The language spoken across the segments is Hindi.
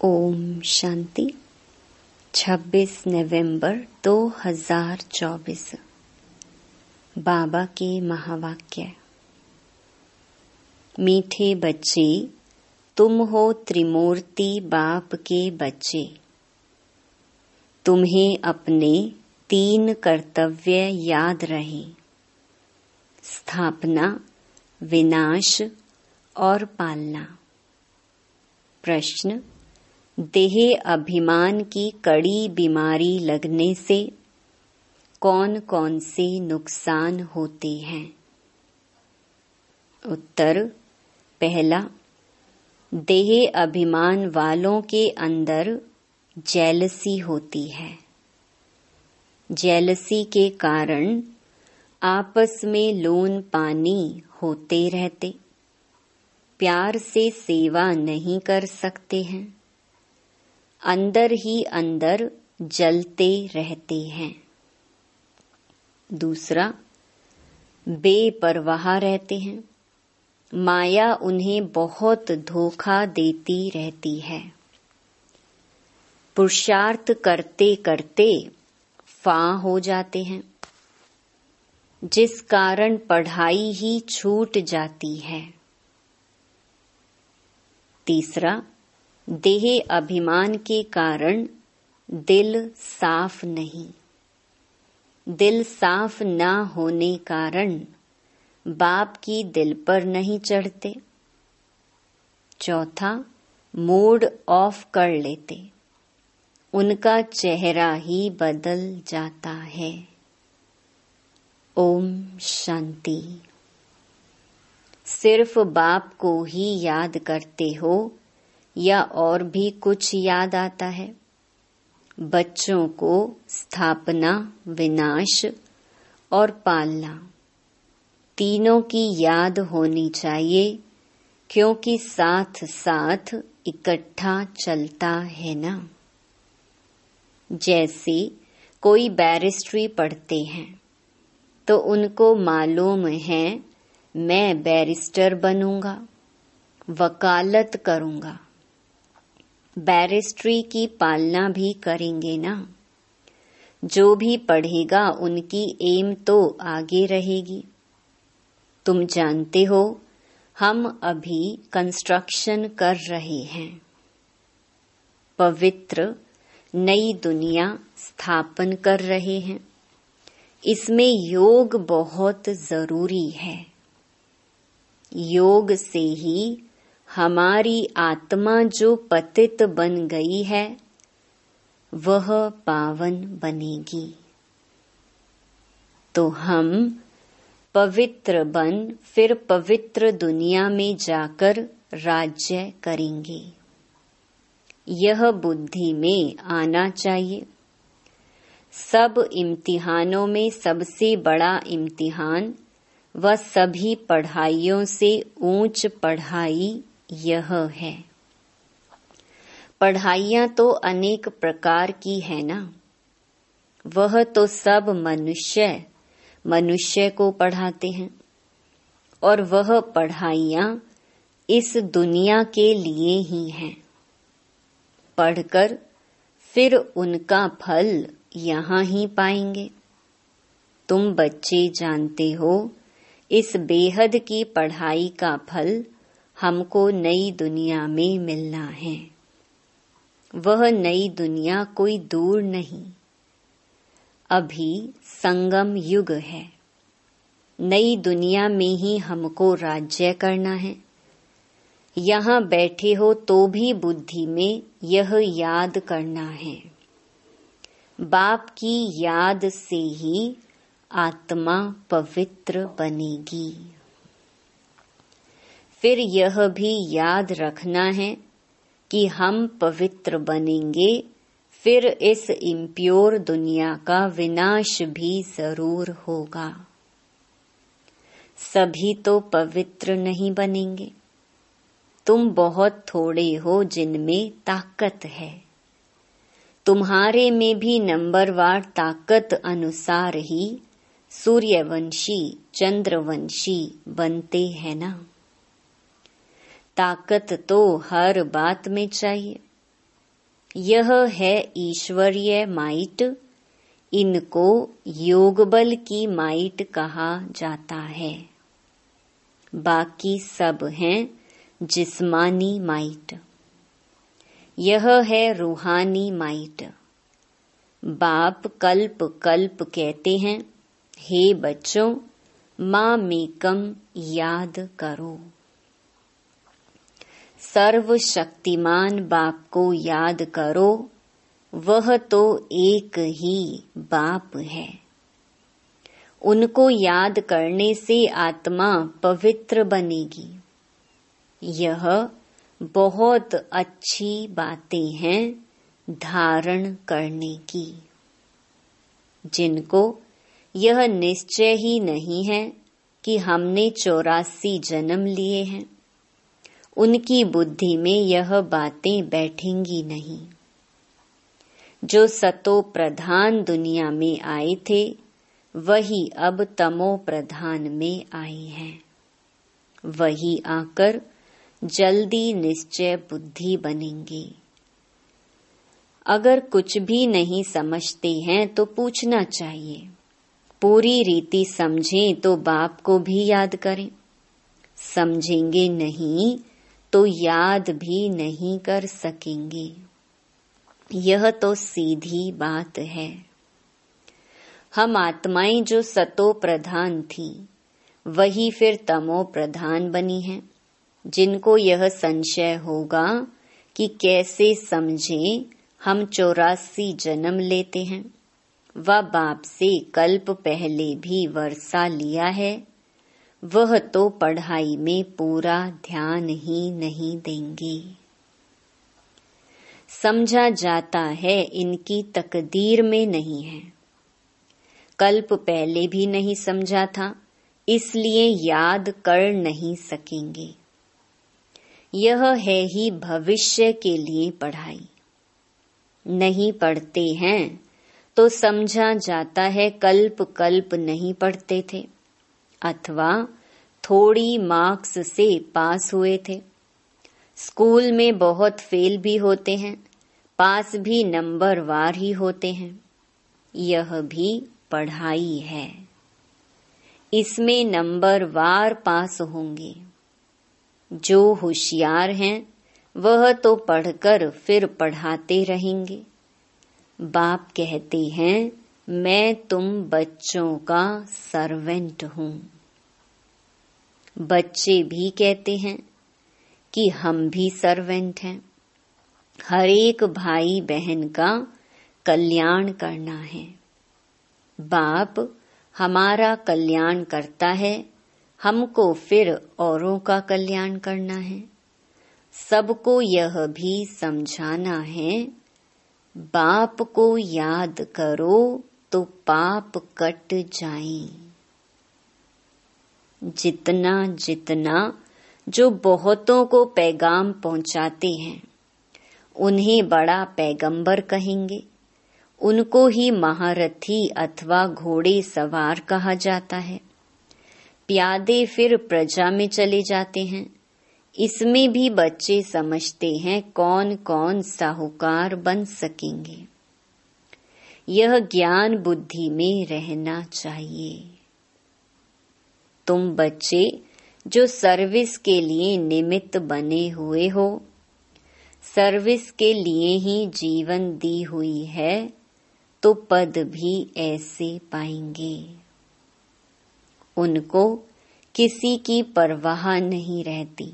ओम शांति। 26 नवंबर 2024। बाबा के महावाक्य। मीठे बच्चे, तुम हो त्रिमूर्ति बाप के बच्चे। तुम्हें अपने 3 कर्तव्य याद रहे: स्थापना, विनाश और पालना। प्रश्न: देह अभिमान की कड़ी बीमारी लगने से कौन कौन से नुकसान होते हैं? उत्तर: पहला, देह अभिमान वालों के अंदर जेलसी होती है। जेलसी के कारण आपस में लोन पानी होते रहते, प्यार से सेवा नहीं कर सकते हैं, अंदर ही अंदर जलते रहते हैं। दूसरा, बेपरवाह रहते हैं। माया उन्हें बहुत धोखा देती रहती है। पुरुषार्थ करते करते फां हो जाते हैं, जिस कारण पढ़ाई ही छूट जाती है। तीसरा, देह अभिमान के कारण दिल साफ नहीं। दिल साफ ना होने कारण बाप की दिल पर नहीं चढ़ते। चौथा, मूड ऑफ कर लेते, उनका चेहरा ही बदल जाता है। ओम शांति। सिर्फ बाप को ही याद करते हो या और भी कुछ याद आता है? बच्चों को स्थापना, विनाश और पालना तीनों की याद होनी चाहिए, क्योंकि साथ साथ इकट्ठा चलता है ना। जैसे कोई बैरिस्ट्री पढ़ते हैं तो उनको मालूम है मैं बैरिस्टर बनूंगा, वकालत करूंगा। बैरिस्ट्री की पालना भी करेंगे ना। जो भी पढ़ेगा उनकी एम तो आगे रहेगी। तुम जानते हो हम अभी कंस्ट्रक्शन कर रहे हैं। पवित्र नई दुनिया स्थापन कर रहे हैं। इसमें योग बहुत जरूरी है। योग से ही हमारी आत्मा जो पतित बन गई है वह पावन बनेगी। तो हम पवित्र बन फिर पवित्र दुनिया में जाकर राज्य करेंगे। यह बुद्धि में आना चाहिए। सब इम्तिहानों में सबसे बड़ा इम्तिहान व सभी पढ़ाइयों से ऊंच पढ़ाई यह है। पढ़ाइयाँ तो अनेक प्रकार की है ना। वह तो सब मनुष्य को पढ़ाते हैं, और वह पढ़ाइयाँ इस दुनिया के लिए ही हैं। पढ़कर फिर उनका फल यहाँ ही पाएंगे। तुम बच्चे जानते हो इस बेहद की पढ़ाई का फल हमको नई दुनिया में मिलना है। वह नई दुनिया कोई दूर नहीं, अभी संगम युग है। नई दुनिया में ही हमको राज्य करना है। यहाँ बैठे हो तो भी बुद्धि में यह याद करना है। बाप की याद से ही आत्मा पवित्र बनेगी। फिर यह भी याद रखना है कि हम पवित्र बनेंगे, फिर इस इम्प्योर दुनिया का विनाश भी जरूर होगा। सभी तो पवित्र नहीं बनेंगे। तुम बहुत थोड़े हो जिनमें ताकत है। तुम्हारे में भी नंबरवार ताकत अनुसार ही सूर्यवंशी, चंद्रवंशी बनते हैं ना। ताकत तो हर बात में चाहिए। यह है ईश्वरीय माइट, इनको योग बल की माइट कहा जाता है। बाकी सब हैं जिस्मानी माइट। यह है रूहानी माइट। बाप कल्प कल्प कहते हैं, हे बच्चों, माँ मेकम याद करो। सर्वशक्तिमान बाप को याद करो, वह तो एक ही बाप है। उनको याद करने से आत्मा पवित्र बनेगी। यह बहुत अच्छी बातें हैं धारण करने की। जिनको यह निश्चय ही नहीं है कि हमने 84 जन्म लिए हैं, उनकी बुद्धि में यह बातें बैठेंगी नहीं। जो सतो प्रधान दुनिया में आए थे, वही अब तमो प्रधान में आए हैं। वही आकर जल्दी निश्चय बुद्धि बनेंगे। अगर कुछ भी नहीं समझते हैं तो पूछना चाहिए। पूरी रीति समझें तो बाप को भी याद करें। समझेंगे नहीं तो याद भी नहीं कर सकेंगे। यह तो सीधी बात है। हम आत्माएं जो सतो प्रधान थी, वही फिर तमो प्रधान बनी हैं। जिनको यह संशय होगा कि कैसे समझें हम 84 जन्म लेते हैं, वह बाप से कल्प पहले भी वर्षा लिया है, वह तो पढ़ाई में पूरा ध्यान ही नहीं देंगे। समझा जाता है इनकी तकदीर में नहीं है। कल्प पहले भी नहीं समझा था, इसलिए याद कर नहीं सकेंगे। यह है ही भविष्य के लिए पढ़ाई। नहीं पढ़ते हैं तो समझा जाता है कल्प कल्प नहीं पढ़ते थे, अथवा थोड़ी मार्क्स से पास हुए थे। स्कूल में बहुत फेल भी होते हैं, पास भी नंबर वार ही होते हैं। यह भी पढ़ाई है। इसमें नंबर वार पास होंगे। जो होशियार हैं वह तो पढ़कर फिर पढ़ाते रहेंगे। बाप कहते हैं, मैं तुम बच्चों का सर्वेंट हूँ। बच्चे भी कहते हैं कि हम भी सर्वेंट हैं। हर एक भाई बहन का कल्याण करना है। बाप हमारा कल्याण करता है, हमको फिर औरों का कल्याण करना है। सबको यह भी समझाना है, बाप को याद करो तो पाप कट जाएं। जितना जितना जो बहुतों को पैगाम पहुंचाते हैं, उन्हें बड़ा पैगंबर कहेंगे। उनको ही महारथी अथवा घोड़े सवार कहा जाता है। प्यादे फिर प्रजा में चले जाते हैं। इसमें भी बच्चे समझते हैं कौन कौन साहूकार बन सकेंगे। यह ज्ञान बुद्धि में रहना चाहिए। तुम बच्चे जो सर्विस के लिए निमित्त बने हुए हो, सर्विस के लिए ही जीवन दी हुई है, तो पद भी ऐसे पाएंगे। उनको किसी की परवाह नहीं रहती।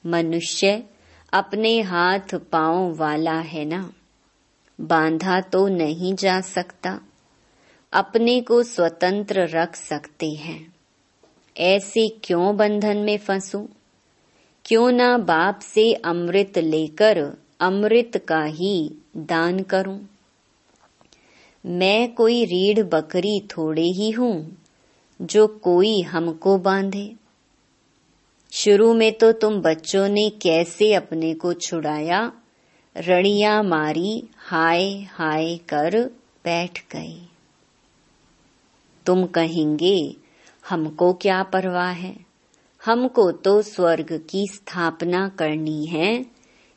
मनुष्य अपने हाथ पांव वाला है ना, बांधा तो नहीं जा सकता। अपने को स्वतंत्र रख सकते हैं। ऐसे क्यों बंधन में फंसूं? क्यों ना बाप से अमृत लेकर अमृत का ही दान करूं? मैं कोई रीढ़ बकरी थोड़े ही हूं जो कोई हमको बांधे। शुरू में तो तुम बच्चों ने कैसे अपने को छुड़ाया, रड़ियां मारी, हाय हाय कर बैठ गए। तुम कहेंगे हमको क्या परवाह है, हमको तो स्वर्ग की स्थापना करनी है,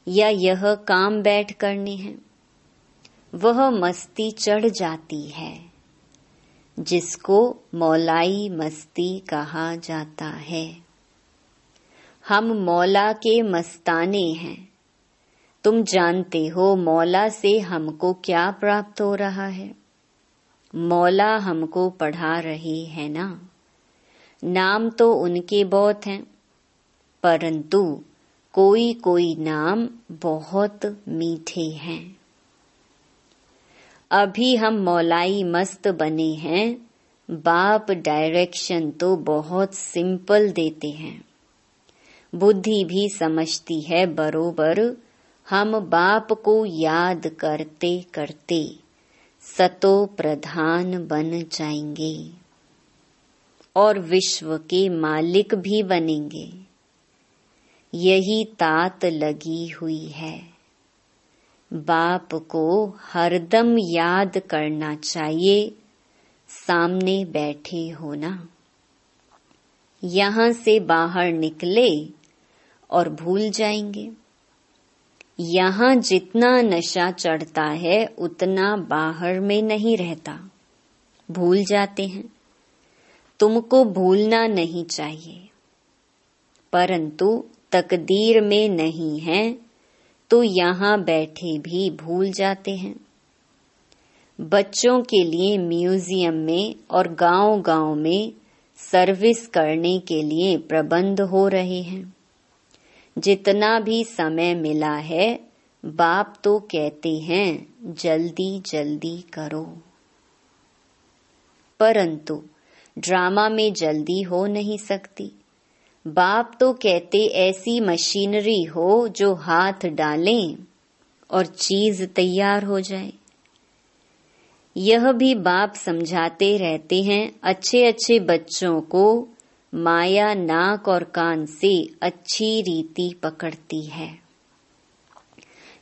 या यह काम बैठ करने हैं, वह मस्ती चढ़ जाती है, जिसको मौलाई मस्ती कहा जाता है। हम मौला के मस्ताने हैं। तुम जानते हो मौला से हमको क्या प्राप्त हो रहा है। मौला हमको पढ़ा रहे हैं ना। नाम तो उनके बहुत हैं, परंतु कोई कोई नाम बहुत मीठे हैं। अभी हम मौलाई मस्त बने हैं। बाप डायरेक्शन तो बहुत सिंपल देते हैं। बुद्धि भी समझती है बरोबर। हम बाप को याद करते करते सतो प्रधान बन जाएंगे और विश्व के मालिक भी बनेंगे। यही तात लगी हुई है। बाप को हरदम याद करना चाहिए, सामने बैठे हो ना। यहाँ से बाहर निकले और भूल जाएंगे। यहाँ जितना नशा चढ़ता है उतना बाहर में नहीं रहता, भूल जाते हैं। तुमको भूलना नहीं चाहिए, परंतु तकदीर में नहीं है तो यहाँ बैठे भी भूल जाते हैं। बच्चों के लिए म्यूजियम में और गांव-गांव में सर्विस करने के लिए प्रबंध हो रहे हैं। जितना भी समय मिला है, बाप तो कहते हैं जल्दी जल्दी करो, परंतु ड्रामा में जल्दी हो नहीं सकती। बाप तो कहते ऐसी मशीनरी हो जो हाथ डालें और चीज तैयार हो जाए। यह भी बाप समझाते रहते हैं। अच्छे अच्छे बच्चों को माया नाक और कान से अच्छी रीति पकड़ती है।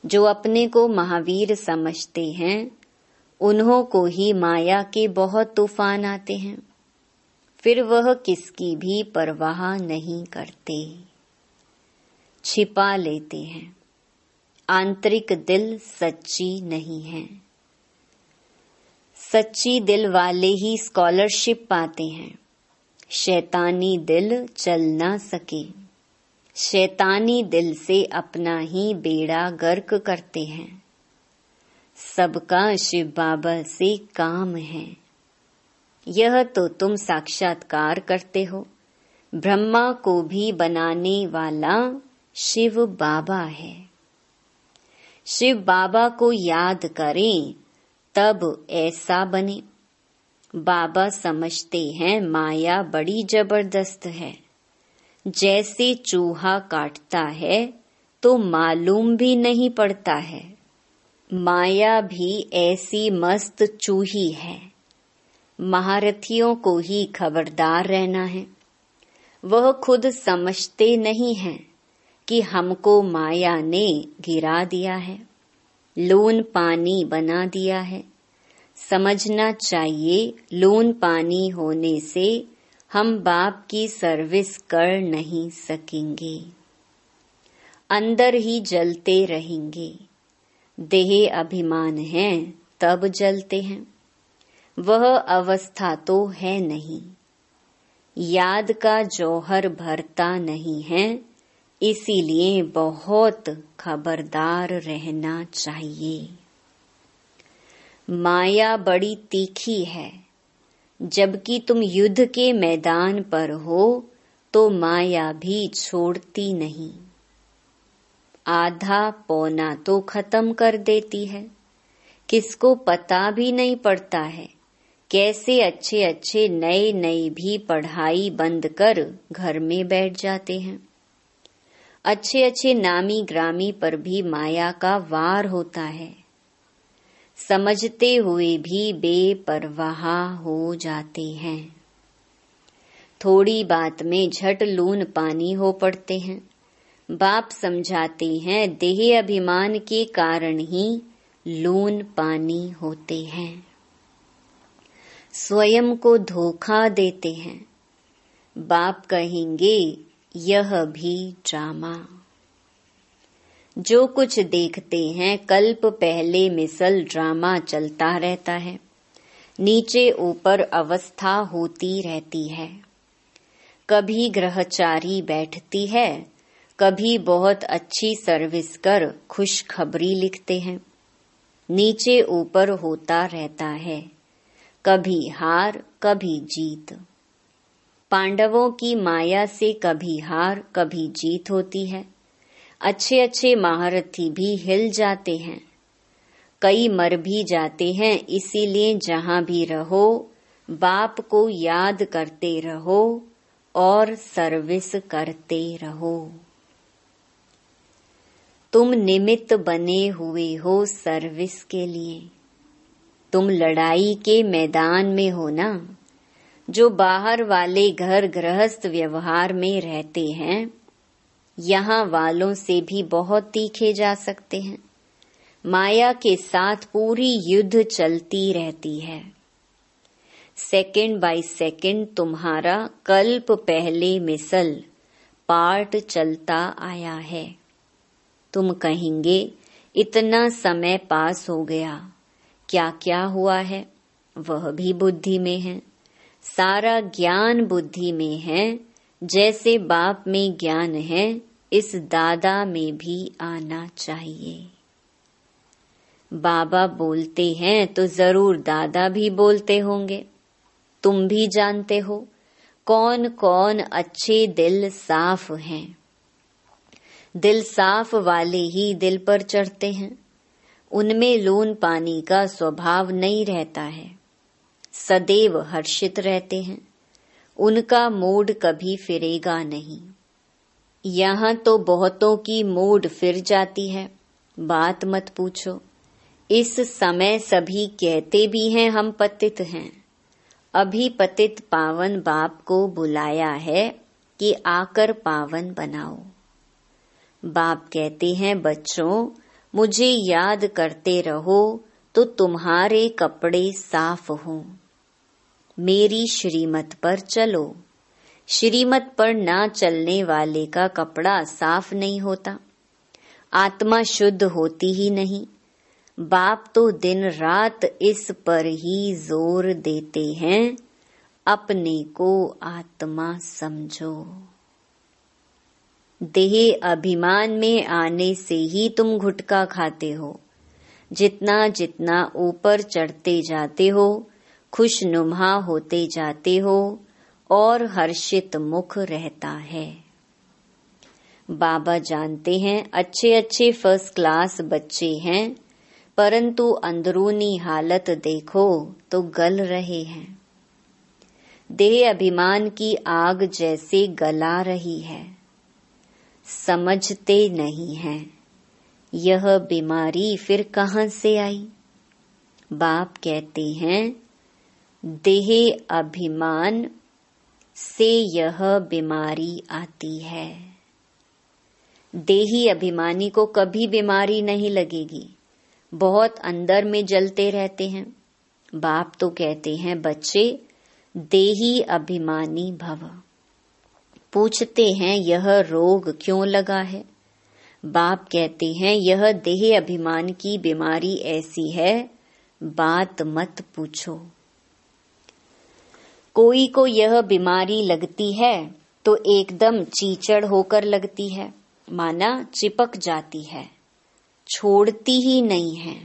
जो अपने को महावीर समझते हैं, उन्हों को ही माया के बहुत तूफान आते हैं। फिर वह किसकी भी परवाह नहीं करते, छिपा लेते हैं। आंतरिक दिल सच्ची नहीं है। सच्ची दिल वाले ही स्कॉलरशिप पाते हैं। शैतानी दिल चल ना सके। शैतानी दिल से अपना ही बेड़ा गर्क करते हैं। सबका शिव बाबा से काम है। यह तो तुम साक्षात्कार करते हो। ब्रह्मा को भी बनाने वाला शिव बाबा है। शिव बाबा को याद करें तब ऐसा बने। बाबा समझते हैं माया बड़ी जबरदस्त है। जैसे चूहा काटता है तो मालूम भी नहीं पड़ता है। माया भी ऐसी मस्त चूही है। महारथियों को ही खबरदार रहना है। वह खुद समझते नहीं हैं कि हमको माया ने गिरा दिया है, लून पानी बना दिया है। समझना चाहिए लून पानी होने से हम बाप की सर्विस कर नहीं सकेंगे। अंदर ही जलते रहेंगे। देह अभिमान है तब जलते हैं। वह अवस्था तो है नहीं। याद का जौहर भरता नहीं है, इसीलिए बहुत खबरदार रहना चाहिए। माया बड़ी तीखी है। जबकि तुम युद्ध के मैदान पर हो तो माया भी छोड़ती नहीं। आधा पौना तो खत्म कर देती है। किसको पता भी नहीं पड़ता है कैसे अच्छे अच्छे नए नए भी पढ़ाई बंद कर घर में बैठ जाते हैं। अच्छे अच्छे नामी ग्रामी पर भी माया का वार होता है। समझते हुए भी बेपरवाह हो जाते हैं। थोड़ी बात में झट लून पानी हो पड़ते हैं। बाप समझाते हैं देह अभिमान के कारण ही लून पानी होते हैं। स्वयं को धोखा देते हैं। बाप कहेंगे यह भी ड्रामा। जो कुछ देखते हैं कल्प पहले मिसल ड्रामा चलता रहता है, नीचे ऊपर अवस्था होती रहती है। कभी ग्रहचारी बैठती है, कभी बहुत अच्छी सर्विस कर खुशखबरी लिखते हैं, नीचे ऊपर होता रहता है, कभी हार कभी जीत। पांडवों की माया से कभी हार कभी जीत होती है। अच्छे अच्छे महारथी भी हिल जाते हैं, कई मर भी जाते हैं। इसीलिए जहां भी रहो बाप को याद करते रहो और सर्विस करते रहो। तुम निमित्त बने हुए हो सर्विस के लिए। तुम लड़ाई के मैदान में हो ना। जो बाहर वाले घर गृहस्थ व्यवहार में रहते हैं, यहाँ वालों से भी बहुत तीखे जा सकते हैं। माया के साथ पूरी युद्ध चलती रहती है। सेकंड बाय सेकंड तुम्हारा कल्प पहले मिसल पार्ट चलता आया है। तुम कहेंगे इतना समय पास हो गया, क्या क्या हुआ है, वह भी बुद्धि में है। सारा ज्ञान बुद्धि में है। जैसे बाप में ज्ञान है, इस दादा में भी आना चाहिए। बाबा बोलते हैं तो जरूर दादा भी बोलते होंगे। तुम भी जानते हो कौन कौन अच्छे दिल साफ हैं। दिल साफ वाले ही दिल पर चढ़ते हैं। उनमें लून पानी का स्वभाव नहीं रहता है, सदैव हर्षित रहते हैं। उनका मूड कभी फिरेगा नहीं। यहाँ तो बहुतों की मूड फिर जाती है, बात मत पूछो। इस समय सभी कहते भी हैं हम पतित हैं। अभी पतित पावन बाप को बुलाया है कि आकर पावन बनाओ। बाप कहते हैं बच्चों, मुझे याद करते रहो तो तुम्हारे कपड़े साफ हों। मेरी श्रीमत पर चलो। श्रीमत पर ना चलने वाले का कपड़ा साफ नहीं होता, आत्मा शुद्ध होती ही नहीं। बाप तो दिन रात इस पर ही जोर देते हैं, अपने को आत्मा समझो। देह अभिमान में आने से ही तुम गुटखा खाते हो। जितना जितना ऊपर चढ़ते जाते हो, खुशनुमा होते जाते हो और हर्षित मुख रहता है। बाबा जानते हैं अच्छे अच्छे फर्स्ट क्लास बच्चे हैं, परंतु अंदरूनी हालत देखो तो गल रहे हैं। देह अभिमान की आग जैसे गला रही है। समझते नहीं हैं यह बीमारी फिर कहां से आई। बाप कहते हैं देह अभिमान से यह बीमारी आती है। देही अभिमानी को कभी बीमारी नहीं लगेगी, बहुत अंदर में जलते रहते हैं। बाप तो कहते हैं बच्चे देही अभिमानी भव। पूछते हैं यह रोग क्यों लगा है। बाप कहते हैं यह देह अभिमान की बीमारी ऐसी है, बात मत पूछो। कोई को यह बीमारी लगती है तो एकदम चीचड़ होकर लगती है, माना चिपक जाती है, छोड़ती ही नहीं है।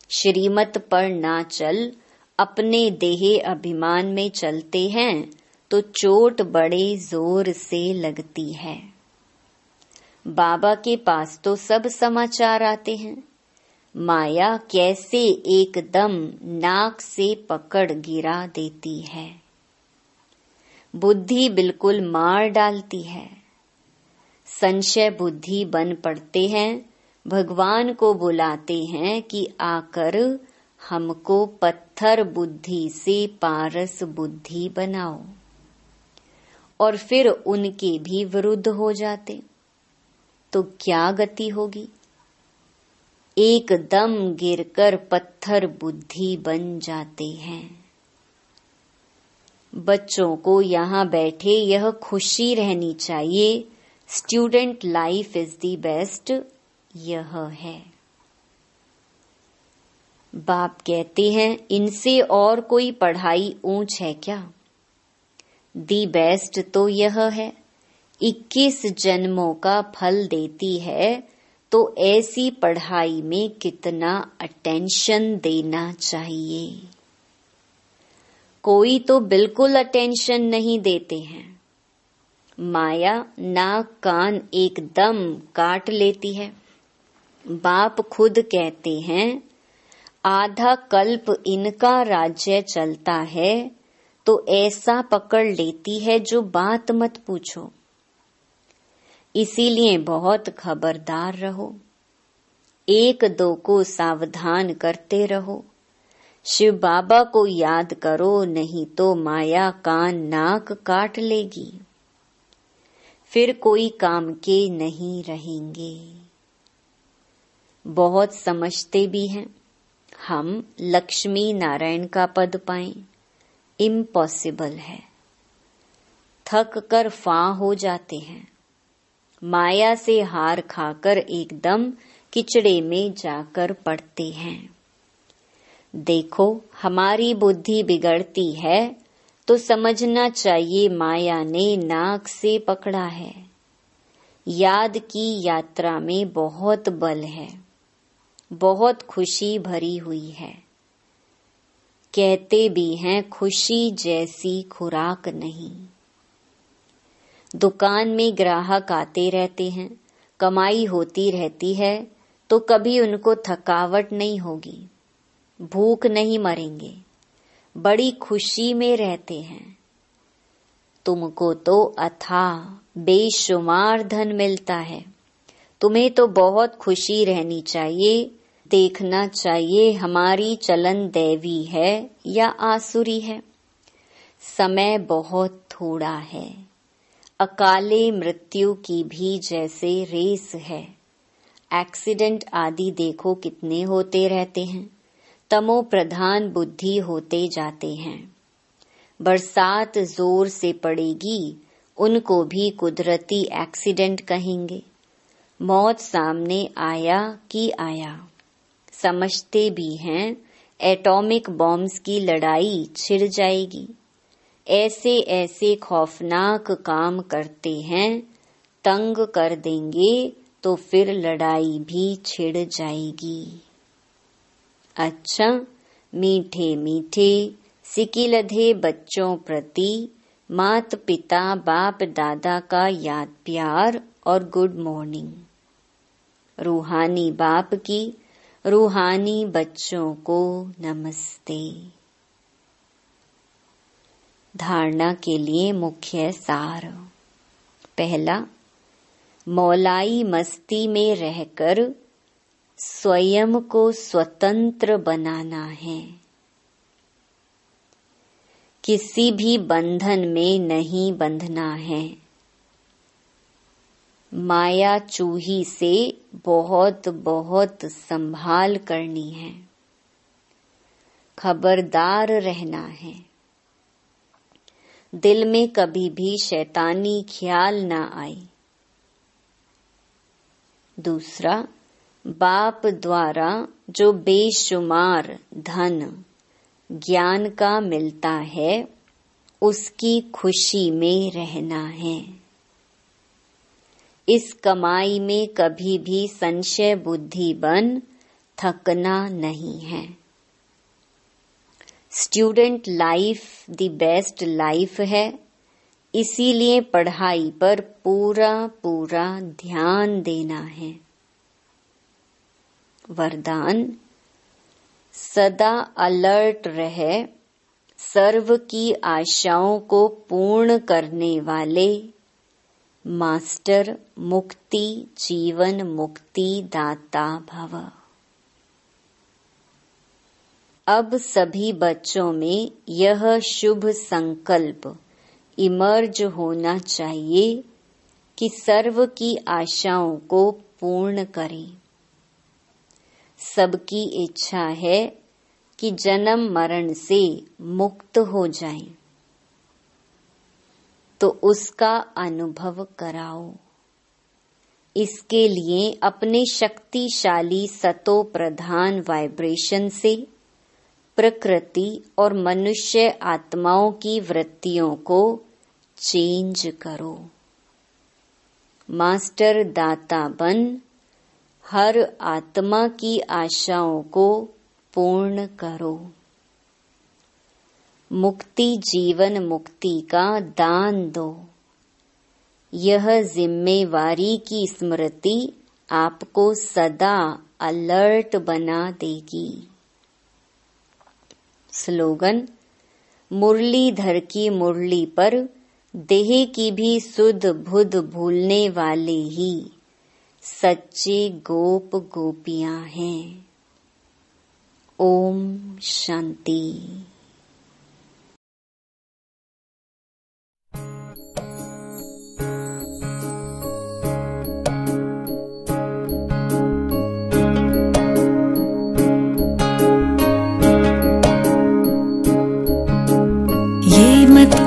श्रीमत पर ना चल अपने देह अभिमान में चलते हैं तो चोट बड़े जोर से लगती है। बाबा के पास तो सब समाचार आते हैं। माया कैसे एकदम नाक से पकड़ गिरा देती है, बुद्धि बिल्कुल मार डालती है। संशय बुद्धि बन पड़ते हैं। भगवान को बुलाते हैं कि आकर हमको पत्थर बुद्धि से पारस बुद्धि बनाओ, और फिर उनके भी विरुद्ध हो जाते तो क्या गति होगी। एकदम गिरकर पत्थर बुद्धि बन जाते हैं। बच्चों को यहाँ बैठे यह खुशी रहनी चाहिए, student life is the best, यह है। बाप कहते हैं, इनसे और कोई पढ़ाई ऊंच है क्या? दी बेस्ट तो यह है, 21 जन्मों का फल देती है, तो ऐसी पढ़ाई में कितना अटेंशन देना चाहिए। कोई तो बिल्कुल अटेंशन नहीं देते हैं। माया नाक कान एकदम काट लेती है। बाप खुद कहते हैं, आधा कल्प इनका राज्य चलता है, तो ऐसा पकड़ लेती है जो बात मत पूछो। इसीलिए बहुत खबरदार रहो, एक दो को सावधान करते रहो। शिव बाबा को याद करो, नहीं तो माया कान नाक काट लेगी, फिर कोई काम के नहीं रहेंगे। बहुत समझते भी हैं हम लक्ष्मी नारायण का पद पाएं, इम्पॉसिबल है। थक कर फां हो जाते हैं, माया से हार खाकर एकदम किचड़े में जाकर पड़ते हैं। देखो, हमारी बुद्धि बिगड़ती है तो समझना चाहिए माया ने नाक से पकड़ा है। याद की यात्रा में बहुत बल है, बहुत खुशी भरी हुई है। कहते भी हैं, खुशी जैसी खुराक नहीं। दुकान में ग्राहक आते रहते हैं, कमाई होती रहती है, तो कभी उनको थकावट नहीं होगी, भूख नहीं मरेंगे, बड़ी खुशी में रहते हैं। तुमको तो अथाह बेशुमार धन मिलता है, तुम्हें तो बहुत खुशी रहनी चाहिए। देखना चाहिए हमारी चलन दैवी है या आसुरी है। समय बहुत थोड़ा है, अकाले मृत्यु की भी जैसे रेस है। एक्सीडेंट आदि देखो कितने होते रहते हैं, तमो प्रधान बुद्धि होते जाते हैं। बरसात जोर से पड़ेगी, उनको भी कुदरती एक्सीडेंट कहेंगे। मौत सामने आया कि आया। समझते भी हैं एटॉमिक बॉम्ब्स की लड़ाई छिड़ जाएगी। ऐसे ऐसे खौफनाक काम करते हैं, तंग कर देंगे तो फिर लड़ाई भी छिड़ जाएगी। अच्छा, मीठे मीठे सिकिलधे बच्चों प्रति मात पिता बाप दादा का याद प्यार और गुड मॉर्निंग। रूहानी बाप की रूहानी बच्चों को नमस्ते। धारणा के लिए मुख्य सार। पहला, मौलाई मस्ती में रहकर स्वयं को स्वतंत्र बनाना है। किसी भी बंधन में नहीं बंधना है। माया चूही से बहुत बहुत संभाल करनी है। खबरदार रहना है। दिल में कभी भी शैतानी ख्याल ना आए। दूसरा, बाप द्वारा जो बेशुमार धन ज्ञान का मिलता है, उसकी खुशी में रहना है। इस कमाई में कभी भी संशय बुद्धि बन थकना नहीं है। Student life the best life है, इसीलिए पढ़ाई पर पूरा पूरा ध्यान देना है। वरदान, सदा अलर्ट रहे, सर्व की आशाओं को पूर्ण करने वाले मास्टर मुक्ति जीवन मुक्ति दाता भव। अब सभी बच्चों में यह शुभ संकल्प इमर्ज होना चाहिए कि सर्व की आशाओं को पूर्ण करें। सबकी इच्छा है कि जन्म मरण से मुक्त हो जाएं, तो उसका अनुभव कराओ। इसके लिए अपने शक्तिशाली सतो प्रधान वाइब्रेशन से प्रकृति और मनुष्य आत्माओं की वृत्तियों को चेंज करो। मास्टर दाता बन हर आत्मा की आशाओं को पूर्ण करो। मुक्ति जीवन मुक्ति का दान दो। यह जिम्मेवारी की स्मृति आपको सदा अलर्ट बना देगी। स्लोगन: मुरलीधर की मुरली पर देह की भी सुध बुध भूलने वाले ही सच्चे गोप गोपियां हैं। ओम शांति।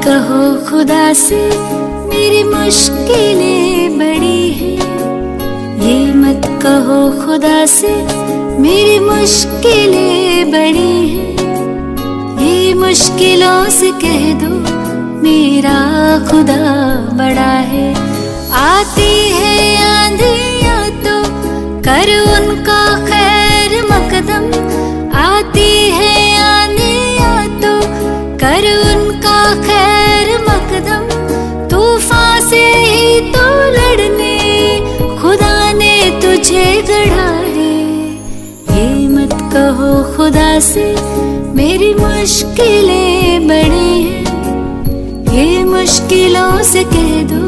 कहो खुदा से मेरी मुश्किलें बड़ी हैं, ये मत कहो खुदा से मेरी मुश्किलें बड़ी हैं, ये मुश्किलों से कह दो मेरा खुदा बड़ा है। आती है आंधियाँ तो कर उनका खैर मकदम, आती है आंधियाँ तो कर उनका खैर मकदम, तूफान से ही तो लड़ने खुदा ने तुझे गढ़ा है। ये मत कहो खुदा से मेरी मुश्किलें बड़ी हैं, ये मुश्किलों से कह दो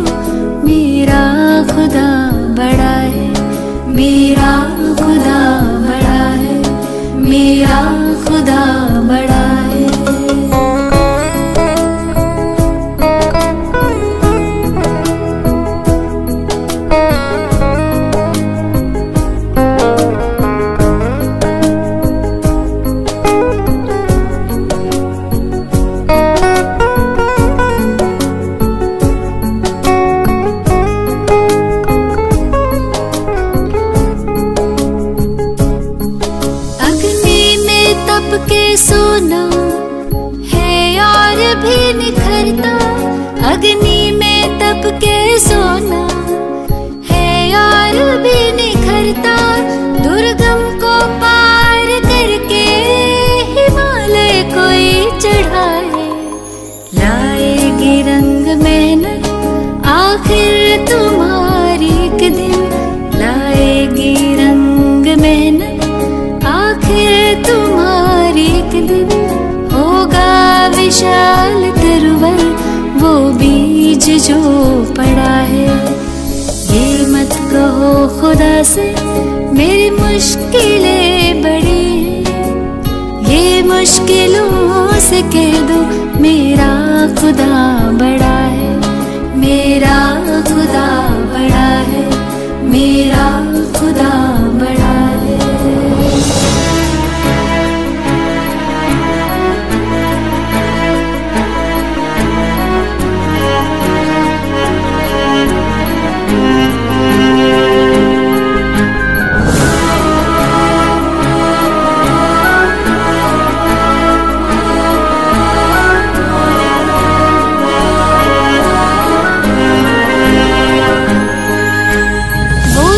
मेरा खुदा बड़ा है, मेरा खुदा बड़ा है, मेरा खुदा बड़ा है। सोना है और भी निखरता, अग्नि में तप के सोना है और भी निखरता, दुर्गम को पार करके हिमालय कोई चढ़ा है। लाएगी रंग मेहनत आखिर तुम्हारी एक दिन, लाएगी रंग मेहनत आखिर तुम्हारी एक दिन, होगा विशाल तरवर वो बीज जो पड़ा है। ये मत कहो खुदा से मेरी मुश्किलें बड़ी हैं, ये मुश्किलों से कह दो मेरा खुदा बड़ा है, मेरा खुदा बड़ा है, मेरा खुदा बड़ा है।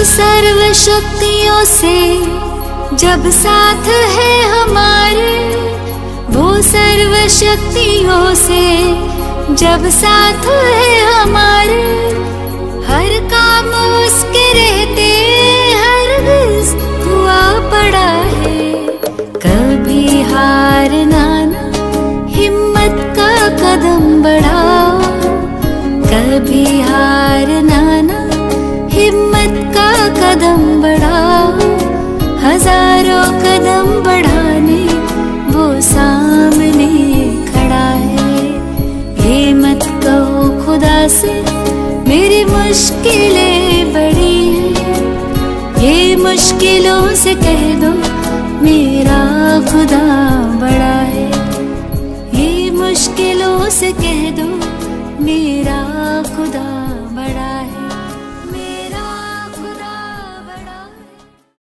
सर्व शक्तियों से जब साथ है हमारे, वो सर्व शक्तियों से जब साथ है हमारे, हर काम उसके रहते हरगिज़ हुआ पड़ा है। कभी हारना ना, हिम्मत का कदम बढ़ाओ, कभी हारना ना, हिम्मत का कदम बढ़ाओ, हजारों कदम बढ़ाने वो सामने खड़ा है। ये मत कहो खुदा से मेरी मुश्किलें बड़ी हैं, ये मुश्किलों से कह दो मेरा खुदा बड़ा है, ये मुश्किलों से कह दो मेरा खुदा बड़ा है।